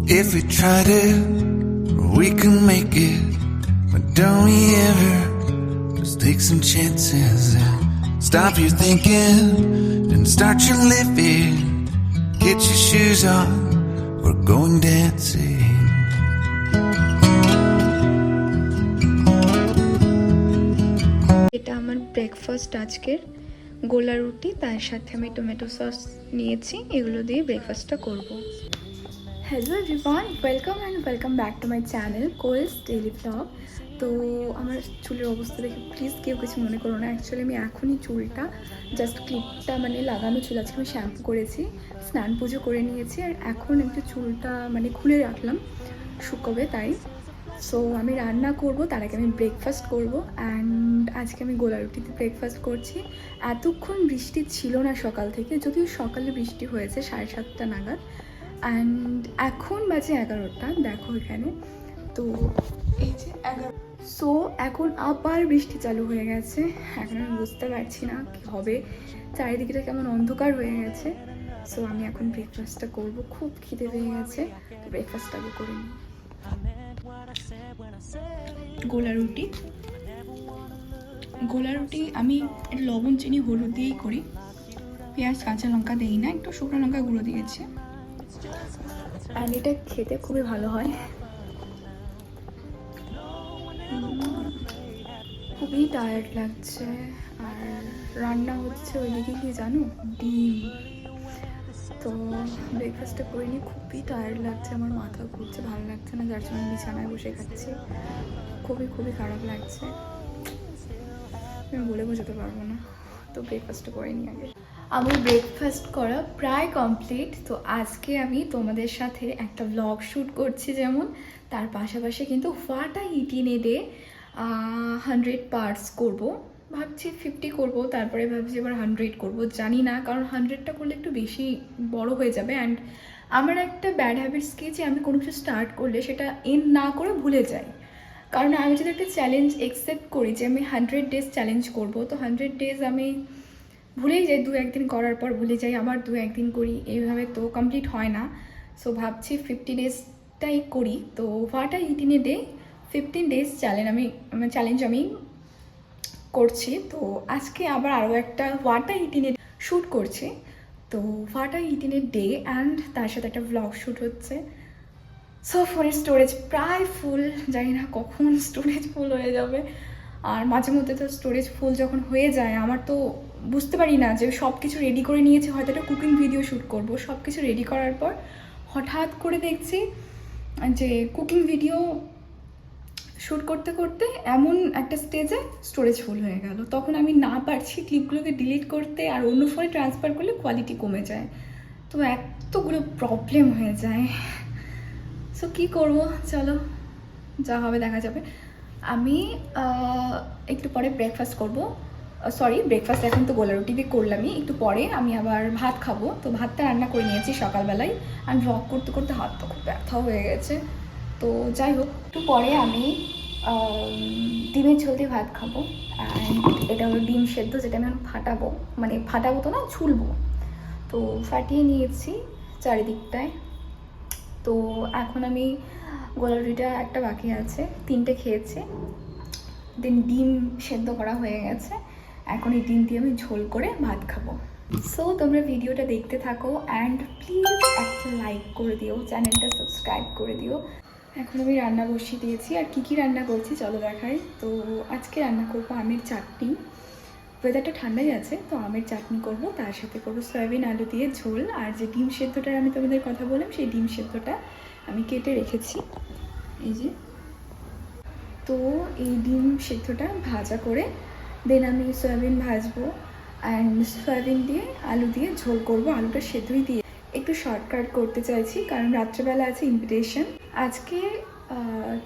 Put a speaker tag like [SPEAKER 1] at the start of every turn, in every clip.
[SPEAKER 1] If we tried it, we can make it. But don't we ever just take some chances and stop your thinking and start your living. Get your shoes on, we're going dancing.
[SPEAKER 2] এটা আমার breakfast আজকের গোলা রুটি, তার সাথে আমি tomato sauce নিয়েছি, এগুলো দিয়ে ব্রেকফাস্টটা করব। Hello everyone, welcome back to my channel Koel's daily blog. তো আমার চুলের অবস্থা দেখে প্লিজ কেউ কিছু মনে করো না। অ্যাকচুয়ালি আমি এখনই চুলটা জাস্ট ক্লিপটা মানে লাগানো ছিল, আজকে আমি শ্যাম্পু করেছি, স্নান পুজো করে নিয়েছি, আর এখন একটু চুলটা মানে খুলে রাখলাম শুকোবে তাই। সো আমি রান্না করব, তার আগে আমি ব্রেকফাস্ট করব। অ্যান্ড আজকে আমি গোলা রুটিতে ব্রেকফাস্ট করছি। এতক্ষণ বৃষ্টি ছিল না সকাল থেকে, যদিও সকালে বৃষ্টি হয়েছে 7:30 নাগাদ। অ্যান্ড এখন বাজে 11টা, দেখো এখানে। তো এই যে 11, সো এখন আবার বৃষ্টি চালু হয়ে গেছে। এখন আমি বুঝতে পারছি না কী হবে, চারিদিকটা কেমন অন্ধকার হয়ে গেছে। সো আমি এখন ব্রেকফাস্টটা করব, খুব খিদে পেয়ে গেছে, তো ব্রেকফাস্টটা আগে করে নিই। গোলা রুটি আমি লবণ চিনি হলুদ দিয়েই করি, পেঁয়াজ কাঁচা লঙ্কা দিই না, একটু শুকনো লঙ্কা গুঁড়ো দিয়েছি। আর এটা খেতে খুবই ভালো হয়, খুবই টায়ার্ড লাগছে। আর রান্না হচ্ছে ওইদিকে কি জানো, ডিম। তো ব্রেকফাস্টটা করে নিয়ে খুবই টায়ার্ড লাগছে, আমার মাথা ঘুরছে, ভালো লাগছে না, যার জন্য বিছানায় বসে খাচ্ছি। খুবই খারাপ লাগছে, আমি বলে বোঝাতে পারবো না। তো ব্রেকফাস্টটা করে নিই আগে। আমার ব্রেকফাস্ট করা প্রায় কমপ্লিট। তো আজকে আমি তোমাদের সাথে একটা ব্লগ শ্যুট করছি, যেমন তার পাশাপাশি কিন্তু what I it in a day 100 parts করবো। ভাবছি 50 করব, তারপরে ভাবছি এবার 100 করব, জানি না, কারণ 100টা করলে একটু বেশি বড় হয়ে যাবে। অ্যান্ড আমার একটা ব্যাড হ্যাবিটস কি, যে আমি কোনো কিছু স্টার্ট করলে সেটা এন্ড না করে ভুলে যাই। কারণ আমি যদি একটা চ্যালেঞ্জ অ্যাকসেপ্ট করি যে আমি 100 ডেজ চ্যালেঞ্জ করব, তো 100 ডেজ আমি ভুলেই যাই, 2-1 দিন করার পর ভুলে যাই, আবার 2-1 দিন করি, এইভাবে তো কমপ্লিট হয় না। সো ভাবছি 50 ডেজটাই করি। তো what I it in a day 15 days challenge আমি করছি। তো আজকে আবার আরও একটা what I it in a shoot করছি। তো what I it in a day and তার সাথে একটা ব্লগ শ্যুট হচ্ছে। সো ফোনের স্টোরেজ প্রায় ফুল, জানি না কখন স্টোরেজ ফুল হয়ে যাবে। আর মাঝে মধ্যে তো স্টোরেজ ফুল যখন হয়ে যায়, আমার তো বুঝতে পারি না যে সব কিছু রেডি করে নিয়েছি, হয়তো একটা কুকিং ভিডিও শ্যুট করব, সব কিছু রেডি করার পর হঠাৎ করে দেখছি যে কুকিং ভিডিও শ্যুট করতে করতে এমন একটা স্টেজে স্টোরেজ ফুল হয়ে গেল। তখন আমি না পারছি ক্লিপগুলোকে ডিলিট করতে, আর অন্য ফোনে ট্রান্সফার করলে কোয়ালিটি কমে যায়, তো এতগুলো প্রবলেম হয়ে যায়। সো কী করবো, চলো যা হবে দেখা যাবে। আমি একটু পরে ব্রেকফাস্ট করব, সরি ব্রেকফাস্ট এখন তো গোলা রুটি দিয়ে করলামই, একটু পরে আমি আবার ভাত খাবো। তো ভাতটা রান্না করে নিয়েছি সকালবেলায়, আর ব্লগ করতে করতে হাতটা খুব ব্যথা হয়ে গেছে। তো যাই হোক, একটু পরে আমি ডিমের ঝোল দিয়ে ভাত খাবো। অ্যান্ড এটা হলো ডিম সেদ্ধ, যেটা আমি ফাটাবো, মানে ফাটাবো তো না, ছুলবো। তো ফাটিয়ে নিয়েছি চারিদিকটায়। তো এখন আমি গোলা রুটিটা একটা বাকি আছে, 3টে খেয়েছি, দেন ডিম সেদ্ধ করা হয়ে গেছে, এখন এই ডিম দিয়ে আমি ঝোল করে ভাত খাবো। সো তোমরা ভিডিওটা দেখতে থাকো, অ্যান্ড প্লিজ একটা লাইক করে দিও, চ্যানেলটা সাবস্ক্রাইব করে দিও। এখন আমি রান্না বসিয়ে দিয়েছি, আর কী রান্না করছি চলো দেখাই। তো আজকে রান্না করবো আমের চাটনি, ওয়েদারটা ঠান্ডাই আছে, তো আমের চাটনি করব, তার সাথে করবো সয়াবিন আলু দিয়ে ঝোল। আর যে ডিম সেদ্ধটার আমি তোমাদের কথা বললাম, সেই ডিম সেদ্ধটা আমি কেটে রেখেছি, এই যে। তো এই ডিম সেদ্ধটা ভাজা করে দেন আমি সয়াবিন ভাজবো, অ্যান্ড সয়াবিন দিয়ে আলু দিয়ে ঝোল করব, আলুটা সেদ্ধই দিয়ে। একটু শর্টকাট করতে চাইছি, কারণ রাত্রেবেলা আছে ইনভিটেশন। আজকে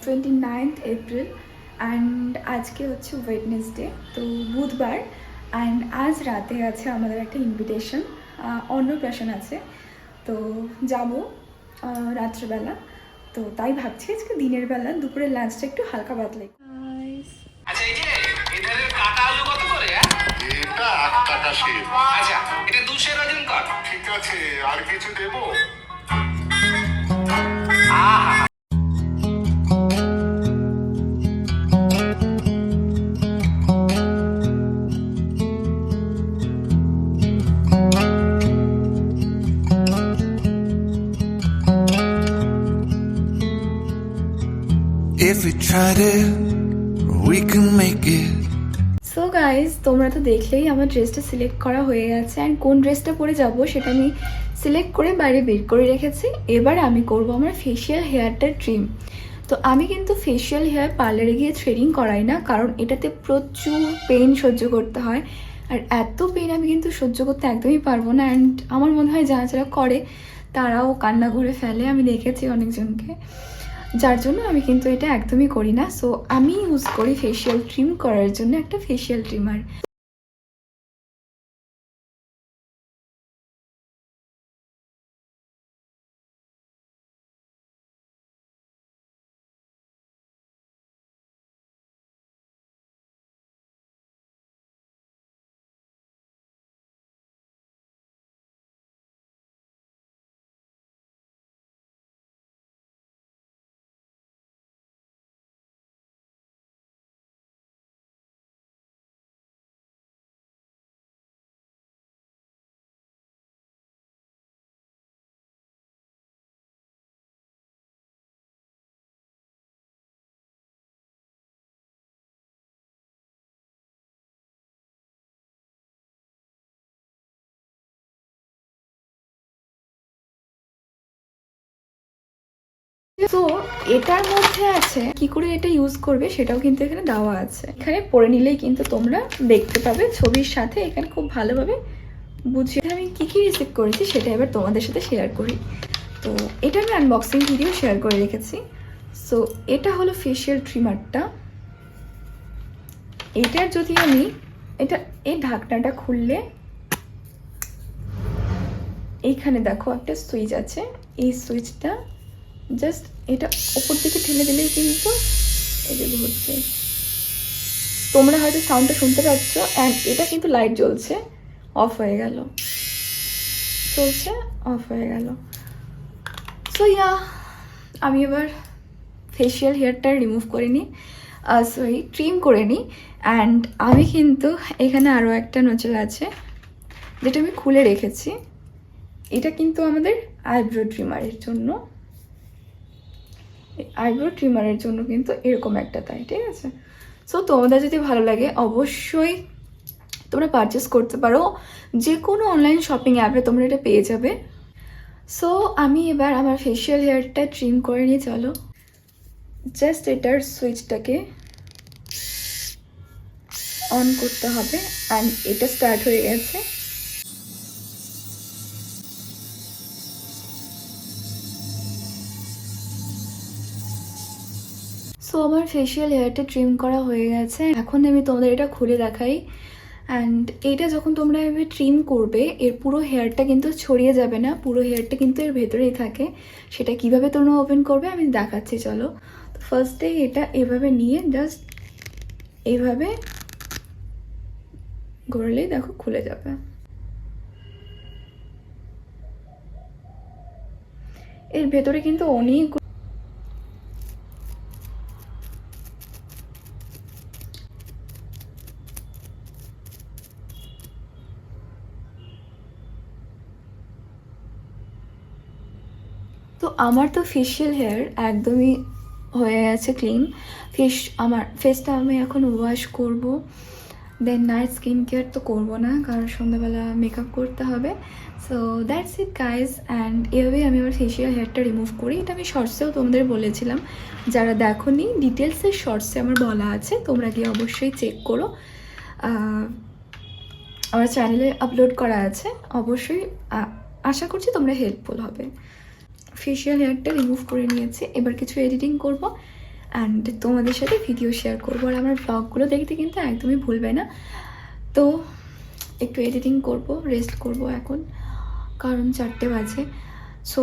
[SPEAKER 2] 29 এপ্রিল, অ্যান্ড আজকে হচ্ছে ওয়েডনেসডে, তো বুধবার। অ্যান্ড আজ রাতে আছে আমাদের একটা ইনভিটেশন, অন্নপ্রাশন আছে, তো যাব রাত্রেবেলা। তো তাই ভাবছি আজকে দিনের বেলা দুপুরের লাঞ্চটা একটু হালকা পাতলা।
[SPEAKER 3] আচ্ছা, এই যে এধারের কাটা আলু কত করে?
[SPEAKER 4] এটা 8 টাকা সের।
[SPEAKER 3] আচ্ছা, এটা 200 ওজন কর।
[SPEAKER 4] ঠিক আছে, আর কিছু দেবো?
[SPEAKER 1] If we tried it, we can make it.
[SPEAKER 2] So guys, তোমরা তো দেখলেই আমার ড্রেসটা সিলেক্ট করা হয়ে গেছে, অ্যান্ড কোন ড্রেসটা পরে যাব সেটা আমি সিলেক্ট করে বাইরে বের করে রেখেছি। এবার আমি করব আমার ফেশিয়াল হেয়ারটা ট্রিম। তো আমি কিন্তু ফেশিয়াল হেয়ার পার্লারে গিয়ে থ্রেডিং করাই না, কারণ এটাতে প্রচুর পেন সহ্য করতে হয়, আর এত পেন আমি কিন্তু সহ্য করতে একদমই পারবো না। অ্যান্ড আমার মনে হয় যারা যারা করে তারাও কান্না করে ফেলে, আমি দেখেছি অনেকজনকে, যার জন্য আমি কিন্তু এটা একদমই করি না। সো আমি ইউজ করি ফেশিয়াল ট্রিম করার জন্য একটা ফেশিয়াল ট্রিমার। তো এটার মধ্যে আছে কি করে এটা ইউজ করবে সেটাও কিন্তু এখানে দেওয়া আছে। এখানে পরে নিলেই কিন্তু তোমরা দেখতে পাবে ছবির সাথে, এখানে খুব ভালোভাবে বুঝিয়ে আমি কি কি রিসিভ করেছি সেটা এবার তোমাদের সাথে শেয়ার করি। তো এটা আমি আনবক্সিং ভিডিও শেয়ার করে রেখেছি। সো এটা হলো ফেশিয়াল ট্রিমারটা। এটার যদি আমি এই ঢাকনাটা খুললে এইখানে দেখো একটা সুইচ আছে, এই সুইচটা জাস্ট এটা ওপর দিকে ঠেলে দিলেই কিন্তু এটা ঘুরছে। তোমরা হয়তো সাউন্ডটা শুনতে পাচ্ছ, অ্যান্ড এটা কিন্তু লাইট জ্বলছে, অফ হয়ে গেল, চলছে, অফ হয়ে গেল। সো ইয়া, আমি এবার ফেশিয়াল হেয়ারটা রিমুভ করে নিই, ট্রিম করে নিই। অ্যান্ড আমি কিন্তু এখানে আরও একটা নজল আছে যেটা আমি খুলে রেখেছি, এটা কিন্তু আমাদের আইব্রো ট্রিমারের জন্য। আইব্রো ট্রিমারের জন্য কিন্তু এরকম একটা তাই, ঠিক আছে। সো তোমাদের যদি ভালো লাগে অবশ্যই তোমরা পারচেস করতে পারো, যে কোনো অনলাইন শপিং অ্যাপে তোমরা এটা পেয়ে যাবে। সো আমি এবার আমার ফেশিয়াল হেয়ারটা ট্রিম করে নিয়ে, চলো জাস্ট এটার সুইচটাকে অন করতে হবে, অ্যান্ড এটা স্টার্ট হয়ে গেছে। সো আমার ফেশিয়াল হেয়ারটা ট্রিম করা হয়ে গেছে। এখন আমি তোমাদের এটা খুলে দেখাই। অ্যান্ড এটা যখন তোমরা এভাবে ট্রিম করবে, এর পুরো হেয়ারটা কিন্তু ছড়িয়ে যাবে না, পুরো হেয়ারটা কিন্তু এর ভেতরেই থাকে। সেটা কিভাবে তোমরা ওপেন করবে আমি দেখাচ্ছি, চলো। তো ফার্স্টে এটা এভাবে নিয়ে জাস্ট এইভাবে ঘোরালেই দেখো খুলে যাবে। এর ভেতরে কিন্তু অনেক তো আমার তো ফেশিয়াল হেয়ার একদমই হয়ে গেছে ক্লিন। আমার ফেসটা আমি এখন ওয়াশ করব, দেন নাইট স্কিন কেয়ার তো করবো না, কারণ সন্ধ্যাবেলা মেকআপ করতে হবে। So that's it guys. And এভাবেই আমি আমার ফেশিয়াল হেয়ারটা রিমুভ করি। এটা আমি শর্টসেও তোমাদের বলেছিলাম, যারা দেখোনি ডিটেলসের শর্টসে আমার বলা আছে, তোমরা গিয়ে অবশ্যই চেক করো, আমার চ্যানেলে আপলোড করা আছে। অবশ্যই আশা করছি তোমরা হেল্পফুল হবে। ফেশিয়াল হেয়ারটা রিমুভ করে নিয়েছি, এবার কিছু এডিটিং করব অ্যান্ড তোমাদের সাথে ভিডিও শেয়ার করবো। আর আমার ব্লগগুলো দেখতে কিন্তু একদমই ভুলবে না। তো একটু এডিটিং করব, রেস্ট করব এখন, কারণ 4টে বাজে। সো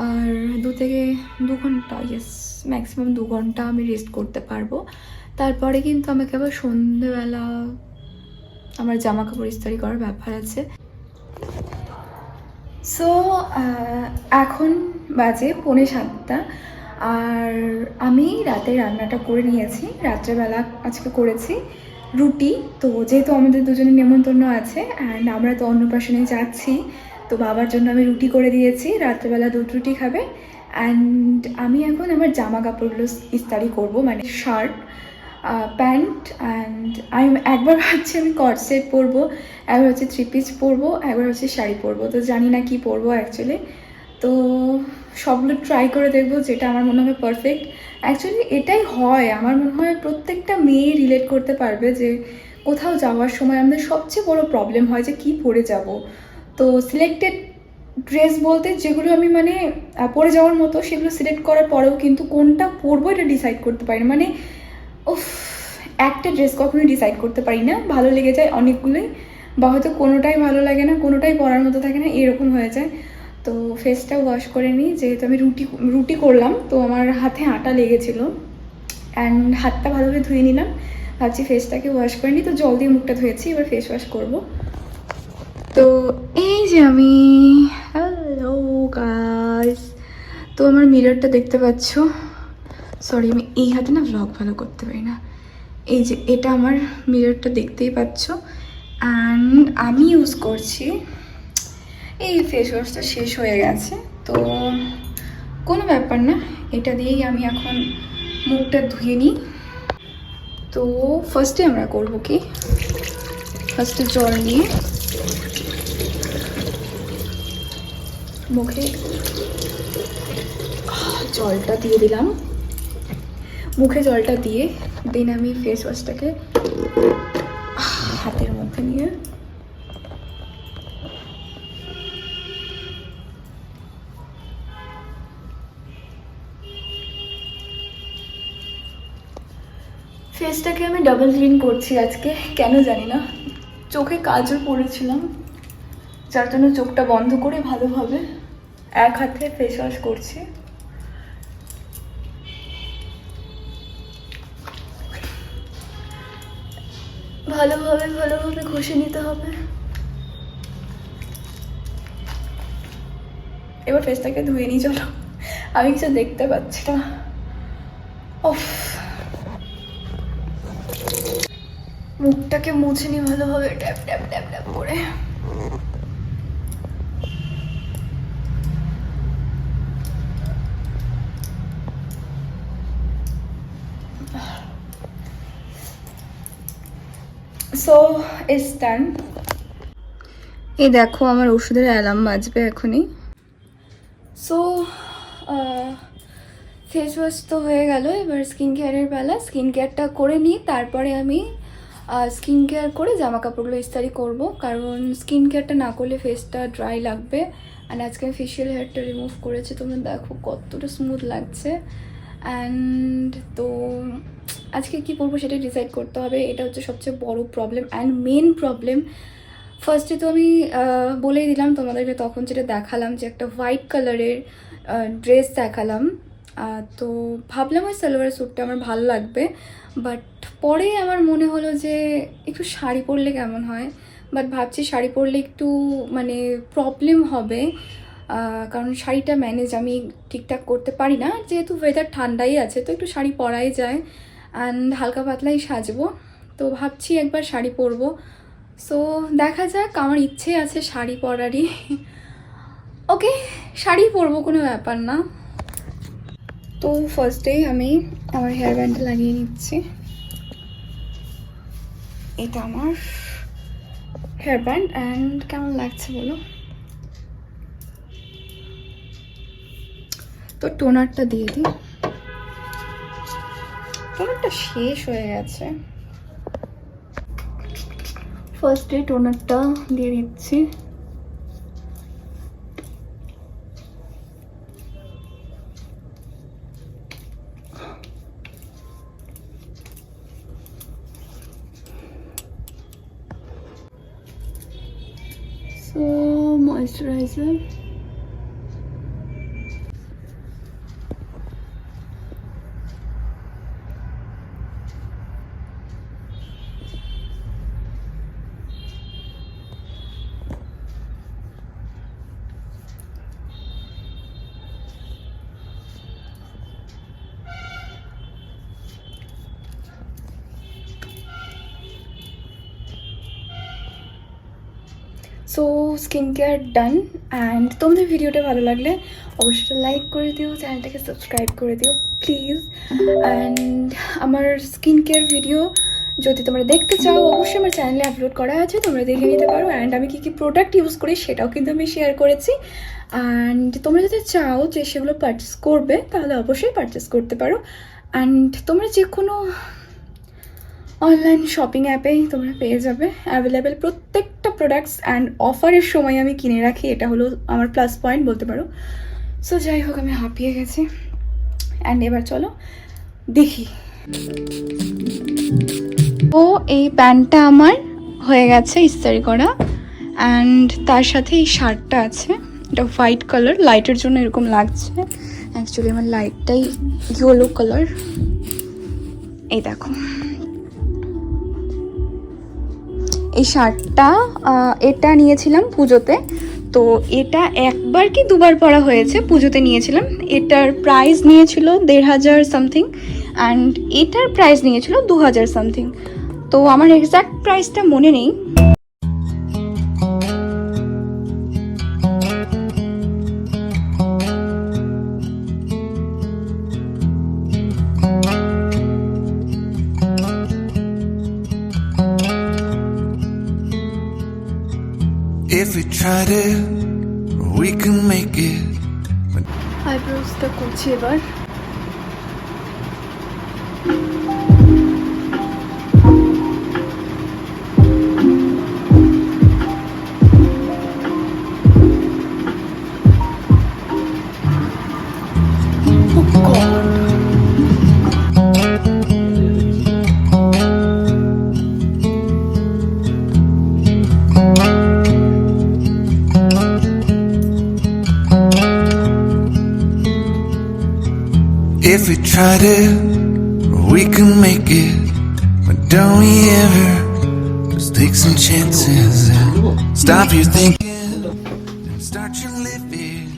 [SPEAKER 2] আর 2 থেকে 2 ঘন্টা, ইয়েস ম্যাক্সিমাম 2 ঘন্টা আমি রেস্ট করতে পারবো। তারপরে কিন্তু আমাকে আবার সন্ধেবেলা আমার জামা কাপড় ইস্ত্রি করার ব্যাপার আছে। সো এখন বাজে 6:45, আর আমি রাতে রান্নাটা করে নিয়েছি। রাত্রেবেলা আজকে করেছি রুটি। তো যেহেতু আমাদের দুজনের নেমন্তন্ন আছে অ্যান্ড আমরা তো অন্নপ্রাশনে যাচ্ছি, তো বাবার জন্য আমি রুটি করে দিয়েছি, রাত্রেবেলা দুধ রুটি খাবে। অ্যান্ড আমি এখন আমার জামা কাপড়গুলো ইস্তারি করব, মানে শার্ট, প্যান্ট। অ্যান্ড আমি একবার ভাবছি আমি কট সেট পরবো, একবার হচ্ছে 3 পিস পরবো, একবার হচ্ছে শাড়ি পরবো। তো জানি না কি পরবো অ্যাকচুয়ালি। তো সবগুলো ট্রাই করে দেখবো, যেটা আমার মনে হয় পারফেক্ট। অ্যাকচুয়ালি এটাই হয়, আমার মনে হয় প্রত্যেকটা মেয়ে রিলেট করতে পারবে যে কোথাও যাওয়ার সময় আমাদের সবচেয়ে বড় প্রবলেম হয় যে কী পরে যাব। তো সিলেক্টেড ড্রেস বলতে যেগুলো আমি মানে পরে যাওয়ার মতো, সেগুলো সিলেক্ট করার পরেও কিন্তু কোনটা পরবো এটা ডিসাইড করতে পারি না। মানে উফ, একটা ড্রেস কখনোই ডিসাইড করতে পারি না, ভালো লেগে যায় অনেকগুলোই, বা হয়তো কোনোটাই ভালো লাগে না, কোনোটাই পরার মতো থাকে না, এরকম হয়ে যায়। তো ফেসটা ওয়াশ করে নিই, যেহেতু আমি রুটি করলাম, তো আমার হাতে আটা লেগেছিলো। অ্যান্ড হাতটা ভালোভাবে ধুয়ে নিলাম, ভাবছি ফেসটাকে ওয়াশ করে নিই। তো জল দিয়ে মুখটা ধুয়েছি, এবার ফেস ওয়াশ করবো। তো এই যে আমি, হ্যালো গাইস, তো আমার মিররটা দেখতে পাচ্ছ। সরি, আমি এই হাতে না ভ্লগ ভালো করতে পারি না। এই যে এটা আমার মিররটা, দেখতেই পাচ্ছ। অ্যান্ড আমি ইউজ করছি, এই ফেস ওয়াশটা শেষ হয়ে গেছে, তো কোনো ব্যাপার না, এটা দিয়েই আমি এখন মুখটা ধুয়ে নিই। তো ফার্স্টে আমরা করবো কি, ফার্স্টে জল নিয়ে মুখে জলটা দিয়ে দিলাম, মুখে জলটা দিয়ে দেন আমি ফেস ওয়াশটাকে হাতের মধ্যে নিয়ে ফেসটাকে আমি ডাবল ক্লিন করছি আজকে, কেন জানি না। চোখে কাজল পড়েছিলাম, যার জন্য চোখটা বন্ধ করে ভালোভাবে এক হাতে ফেস ওয়াশ করছি। ভালোভাবে ঘষে নিতে হবে। এবার ফেসটাকে ধুয়ে নিই, চলো, আমি কিছু দেখতে পাচ্ছি না। ওফ, মুখটাকে মুছে নিই ভালোভাবে, ট্যাপ ট্যাপ ট্যাপ ট্যাপ করে। সো ইটস ডান। এই দেখো আমার ওষুধের অ্যালার্ম বাজবে এখনই। সো ফেস ওয়াশ তো হয়ে গেল, এবার স্কিন কেয়ারের বেলা। স্কিন কেয়ারটা করে নিই, তারপরে আমি স্কিন কেয়ার করে জামা কাপড়গুলো ইস্তারি করব, কারণ স্কিন কেয়ারটা না করলে ফেসটা ড্রাই লাগবে। অ্যান্ড আজকে আমি ফেশিয়াল হেয়ারটা রিমুভ করেছি, তোমরা দেখো কতটা স্মুথ লাগছে। অ্যান্ড তো আজকে কী পরবো সেটা ডিসাইড করতে হবে, এটা হচ্ছে সবচেয়ে বড় প্রবলেম অ্যান্ড মেন প্রবলেম। ফার্স্টে তো আমি বলেই দিলাম তোমাদেরকে, তখন যেটা দেখালাম যে একটা হোয়াইট কালারের ড্রেস দেখালাম, তো ভাবলাম ওই সালোয়ার স্যুটটা আমার ভালো লাগবে। বাট পরে আমার মনে হলো যে একটু শাড়ি পরলে কেমন হয়, বাট ভাবছি শাড়ি পরলে একটু মানে প্রবলেম হবে, কারণ শাড়িটা ম্যানেজ আমি ঠিকঠাক করতে পারি না, যেহেতু ওয়েদার ঠান্ডাই আছে, তো একটু শাড়ি পরাই যায় অ্যান্ড হালকা পাতলাই সাজবো। তো ভাবছি একবার শাড়ি পরবো। সো দেখা যাক, আমার ইচ্ছে আছে শাড়ি পরারই। ওকে, শাড়ি পরবো, কোনো ব্যাপার না। তো ফার্স্টেই আমি আমার হেয়ার ব্যান্ডটা লাগিয়ে নিচ্ছি। এটা আমার হেয়ার ব্যান্ড, অ্যান্ড কেমন লাগছে বলো। তো টোনারটা দিয়ে দিই, টোনারটা শেষ হয়ে গেছে। ফার্স্টে টোনারটা দিয়ে দিচ্ছি। So moisturizer, so skin care done. And তোমাদের ভিডিওটা ভালো লাগলে অবশ্যই লাইক করে দিও, চ্যানেলটাকে সাবস্ক্রাইব করে দিও প্লিজ। অ্যান্ড আমার স্কিন কেয়ার ভিডিও যদি তোমরা দেখতে চাও অবশ্যই আমার চ্যানেলে আপলোড করা আছে, তোমরা দেখে নিতে পারো। অ্যান্ড আমি কী কী প্রোডাক্ট ইউজ করি সেটাও কিন্তু আমি শেয়ার করেছি। অ্যান্ড তোমরা যদি চাও যে সেগুলো পারচেস করবে তাহলে অবশ্যই পারচেস করতে পারো। অ্যান্ড তোমরা যে কোনো অনলাইন শপিং অ্যাপেই তোমরা পেয়ে যাবে অ্যাভেলেবেল প্রত্যেকটা প্রোডাক্টস। অ্যান্ড অফারের সময় আমি কিনে রাখি, এটা হলো আমার প্লাস পয়েন্ট বলতে পারো। সো যাই হোক, আমি হাঁপিয়ে গেছি। অ্যান্ড এবার চলো দেখি। ও এই প্যান্টটা আমার হয়ে গেছে ইস্তারি করা। অ্যান্ড তার সাথে এই শার্টটা আছে, এটা হোয়াইট কালার, লাইটের জন্য এরকম লাগছে। অ্যাকচুয়ালি আমার লাইটটাই ইয়েলো কালার। এই দেখো এই শার্টটা, এটা নিয়েছিলাম পুজোতে। তো এটা একবার কি দুবার পরা হয়েছে, পুজোতে নিয়েছিলাম। এটার প্রাইস নিয়েছিল 1500 সামথিং, অ্যান্ড এটার প্রাইস নিয়েছিল 2000 সামথিং। তো আমার এক্স্যাক্ট প্রাইসটা মনে নেই।
[SPEAKER 1] If we tried it, we can make it.
[SPEAKER 2] আইব্রোসটা করছি এবার।
[SPEAKER 1] If we tried it, we can make it. But don't we ever just take some chances and stop your thinking and start your living?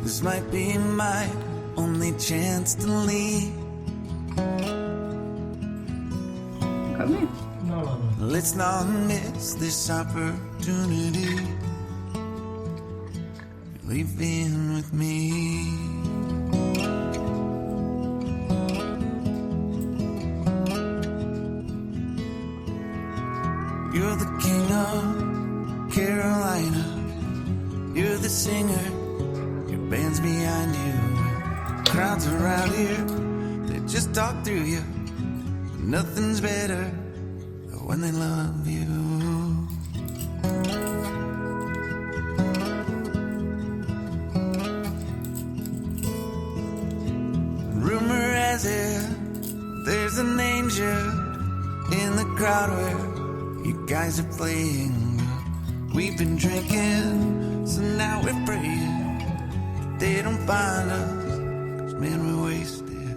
[SPEAKER 1] This might be my only chance to leave. Let's not miss this opportunity. Leave in with me. You're the king of Carolina. You're the singer. Your band's behind you. Crowds around here, they just talk through you. Nothing's better when they love you. Rumor has it there's an angel in the crowd where you guys are playing. We've been drinking, so now we're praying they don't find us, 'cause man, we're wasted.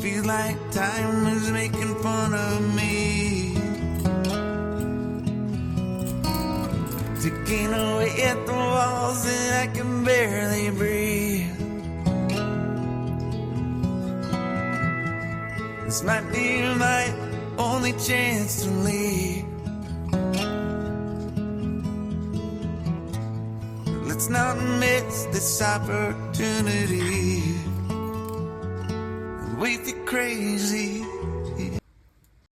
[SPEAKER 1] Feels like time is making fun of me, ticking away at the walls and I can barely breathe. This might be my only chance to leave. Let's not miss this opportunity. We feel crazy